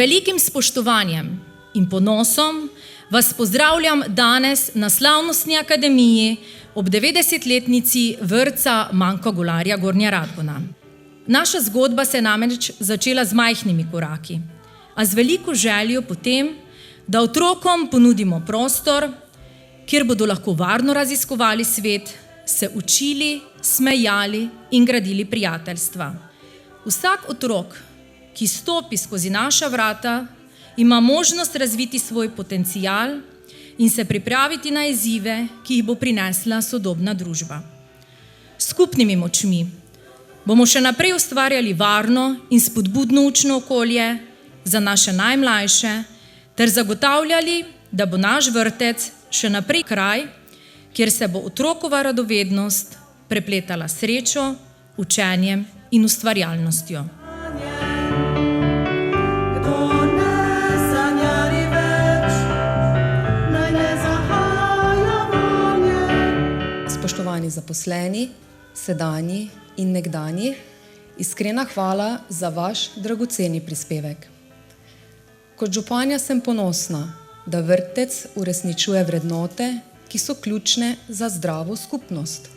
velikim spoštovanjem in ponosom vas pozdravljam danes na slavnostni akademiji ob 90-letnici vrtca Manka Golarja Gornja Radgona. Naša zgodba se je namreč začela z majhnimi koraki, a z veliko željo potem, da otrokom ponudimo prostor, kjer bodo lahko varno raziskovali svet, se učili, smejali in gradili prijateljstva. Vsak otrok, ki stopi skozi naša vrata, ima možnost razviti svoj potencial in se pripraviti na izzive, ki jih bo prinesla sodobna družba. S skupnimi močmi bomo še naprej ustvarjali varno in spodbudno učno okolje za naše najmlajše ter zagotavljali, da bo naš vrtec še naprej kraj, kjer se bo otrokova radovednost prepletala s srečo, učenjem in ustvarjalnostjo. Spoštovani zaposleni, sedanji in nekdanji, iskrena hvala za vaš dragoceni prispevek. Kot županja sem ponosna, da vrtec uresničuje vrednote, ki so ključne za zdravo skupnost.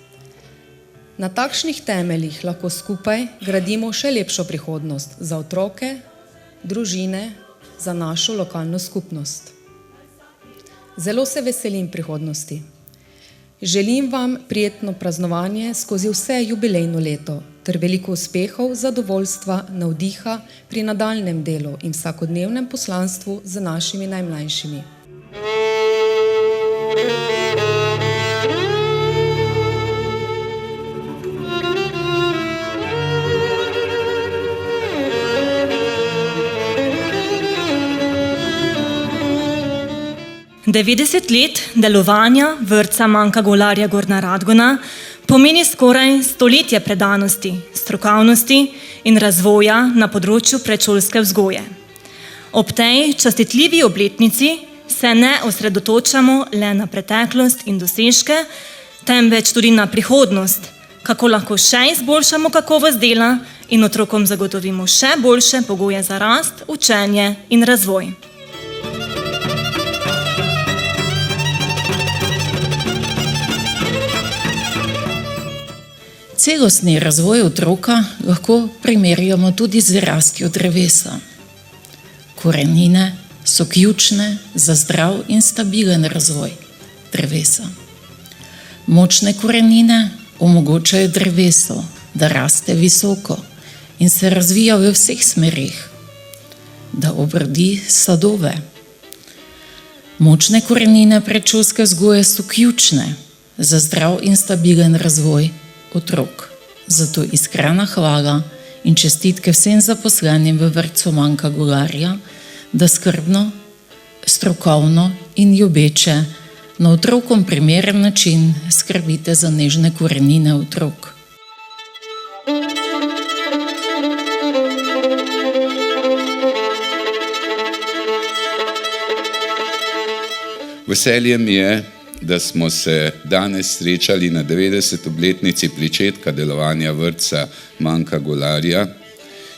Na takšnih temeljih lahko skupaj gradimo še lepšo prihodnost za otroke, družine, za našo lokalno skupnost. Zelo se veselim prihodnosti. Želim vam prijetno praznovanje skozi vse jubilejno leto ter veliko uspehov, zadovoljstva, navdiha pri nadaljnjem delu in vsakodnevnem poslanstvu z našimi najmlajšimi. Devetdeset let delovanja vrtca Manka Golarja Gornja Radgona pomeni skoraj stoletje predanosti, strokovnosti in razvoja na področju predšolske vzgoje. Ob tej častitljivi obletnici se ne osredotočamo le na preteklost in dosežke, temveč tudi na prihodnost, kako lahko še izboljšamo kakovost dela in otrokom zagotovimo še boljše pogoje za rast, učenje in razvoj. Celostni razvoj otroka lahko primerjamo tudi z rastjo drevesa. Korenine so ključne za zdrav in stabilen razvoj drevesa. Močne korenine omogočajo drevesu, da raste visoko in se razvija v vseh smerih, da obrodi sadove. Močne korenine predšolske vzgoje so ključne za zdrav in stabilen razvoj otrok. Zato iskrena hvala in čestitke vsem zaposlenim v vrtcu Manka Golarja, da skrbno, strokovno in ljubeče na otrokom primeren način skrbite za nežne korenine otrok. Veselje mi je, da smo se danes srečali na 90. obletnici pričetka delovanja vrtca Manka Golarja,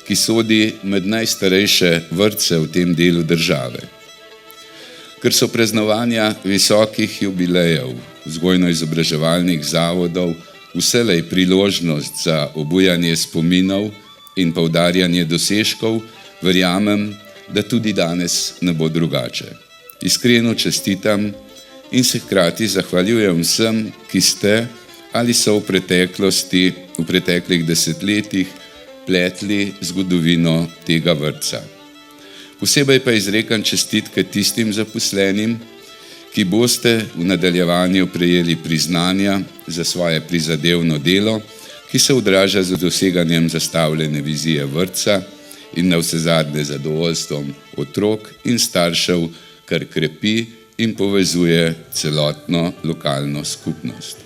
ki sodi med najstarejše vrtce v tem delu države. Ker so praznovanja visokih jubilejev, vzgojno-izobraževalnih zavodov vselej priložnost za obujanje spominov in poudarjanje dosežkov, verjamem, da tudi danes ne bo drugače. Iskreno čestitam in se hkrati zahvaljujem vsem, ki ste ali so v preteklih desetletjih pletli zgodovino tega vrtca. Posebej pa izrekam čestitke tistim zaposlenim, ki boste v nadaljevanju prejeli priznanja za svoje prizadevno delo, ki se odraža z doseganjem zastavljene vizije vrtca in navsezadnje zadovoljstvom otrok in staršev, kar krepi in povezuje celotno lokalno skupnost.